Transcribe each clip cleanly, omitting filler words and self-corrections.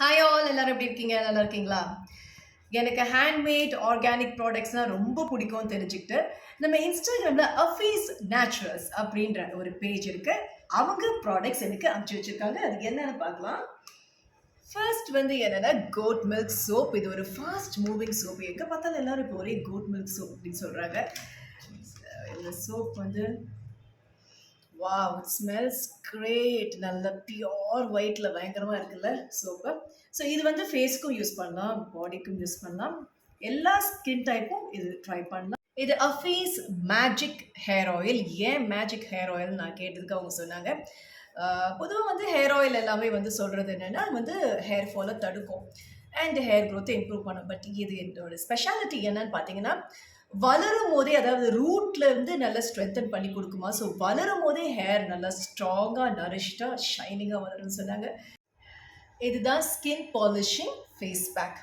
Hi all எல்லாரும் எப்படி இருக்கீங்க? நல்லா இருக்கீங்களா? எனக்கு ஹேண்ட்மேட் ஆர்கானிக் ப்ராடக்ட்ஸ்னால் ரொம்ப பிடிக்கும்னு தெரிஞ்சுக்கிட்டு நம்ம இன்ஸ்டாகிராமில் அஃபீஸ் நேச்சுரல்ஸ் அப்படின்ற ஒரு பேஜ் இருக்கு. அவங்க ப்ராடக்ட்ஸ் எனக்கு அனுப்பிச்சி வச்சிருக்காங்க. அது என்னன்னு பார்க்கலாம். ஃபர்ஸ்ட் வந்து என்னன்னா கோட் மில்க் சோப். இது ஒரு ஃபாஸ்ட் மூவிங் சோப். எங்கே பார்த்தாலும் எல்லாரும் இப்போ ஒரே கோட் மில்க் சோப் அப்படின்னு சொல்கிறாங்க. இந்த சோப் வந்து வாவ், இட் ஸ்மெல்ஸ் கிரேட். நல்ல பியோர் ஒயிட்ல பயங்கரமாக இருக்குல்ல சோப்பு. ஸோ இது வந்து ஃபேஸ்க்கும் யூஸ் பண்ணலாம், பாடிக்கும் யூஸ் பண்ணலாம், எல்லா ஸ்கின் டைப்பும் இது ட்ரை பண்ணலாம். இது அஃபீஸ் மேஜிக் ஹேர் ஆயில். ஏன் மேஜிக் ஹேர் ஆயில் நான் கேட்டதுக்கு அவங்க சொன்னாங்க, பொதுவாக வந்து ஹேர் ஆயில் எல்லாமே வந்து சொல்கிறது என்னென்னா வந்து ஹேர் ஃபாலை தடுக்கும் அண்ட் ஹேர் க்ரோத்தை இம்ப்ரூவ் பண்ணும். பட் இது என்னோட ஸ்பெஷாலிட்டி என்னன்னு பார்த்தீங்கன்னா, வளரும் போதே, அதாவது ரூட்ல இருந்து நல்லா ஸ்ட்ரென்தன் பண்ணி கொடுக்குமா. ஸோ வளரும் போதே ஹேர் நல்லா ஸ்ட்ராங்காக நரிஷ்டாக ஷைனிங்காக வளரும்னு சொன்னாங்க. இதுதான் ஸ்கின் பாலிஷிங் ஃபேஸ் பேக்.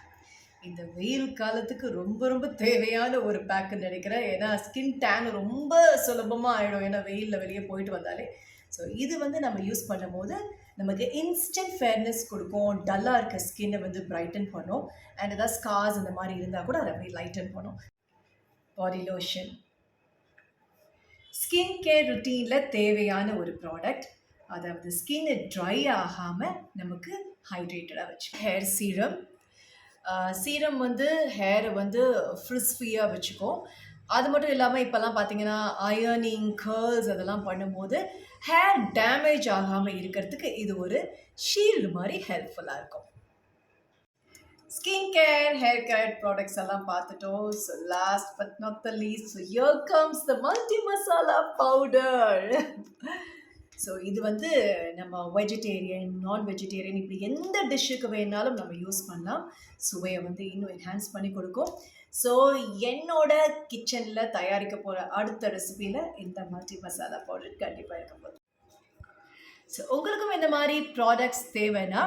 இந்த வெயில் காலத்துக்கு ரொம்ப ரொம்ப தேவையான ஒரு பேக்குன்னு நினைக்கிறேன். ஏன்னா ஸ்கின் டேன் ரொம்ப சுலபமாக ஆகிடும், ஏன்னா வெயிலில் வெளியே போயிட்டு வந்தாலே. ஸோ இது வந்து நம்ம யூஸ் பண்ணும் போது நமக்கு இன்ஸ்டன்ட் ஃபேர்னஸ் கொடுக்கும், டல்லாக இருக்க ஸ்கின்னை வந்து பிரைட்டன் பண்ணும், அண்ட் ஏதாவது ஸ்கார்ஸ் இந்த மாதிரி இருந்தால் கூட அதை அப்படியே லைட்டன் பண்ணும். பாடி லோஷன் ஸ்கின் கேர் ருட்டீனில் தேவையான ஒரு ப்ராடக்ட். அதாவது ஸ்கின் ட்ரை ஆகாமல் நமக்கு ஹைட்ரேட்டடாக வச்சு. Hair serum. சீரம் வந்து ஹேரை வந்து ஃப்ரிஸ்ஃபியாக வச்சுக்கும். அது மட்டும் இல்லாமல் இப்போல்லாம் பார்த்தீங்கன்னா அயர்னிங், கர்ல்ஸ் அதெல்லாம் பண்ணும்போது ஹேர் டேமேஜ் ஆகாமல் இருக்கிறதுக்கு இது ஒரு ஷீல்டு மாதிரி ஹெல்ப்ஃபுல்லாக இருக்கும். Skin care, hair care products எல்லாம் பார்த்துட்டோம். So last but not the least, so here comes the multi masala powder. So இது வந்து நம்ம வெஜிடேரியன், நான் வெஜிடேரியன் இப்படி எந்த டிஷ்ஷுக்கு வேணாலும் நம்ம யூஸ் பண்ணலாம். சுவையை வந்து இன்னும் என்ஹான்ஸ் பண்ணி கொடுக்கும். ஸோ என்னோட கிச்சனில் தயாரிக்க போகிற அடுத்த ரெசிபியில் இந்த மல்டி மசாலா பவுடர் கண்டிப்பாக இருக்க போகுது. ஸோ உங்களுக்கும் இந்த மாதிரி ப்ராடக்ட்ஸ் தேவைன்னா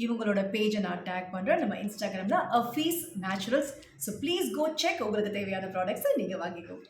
இவங்களோட பேஜை நான் டேக் பண்ணுறேன் நம்ம இன்ஸ்டாகிராமில் Afees Naturals. So please go check. உங்களுக்கு தேவையான ப்ராடக்ட்ஸை நீங்கள் வாங்கிக்கோங்க.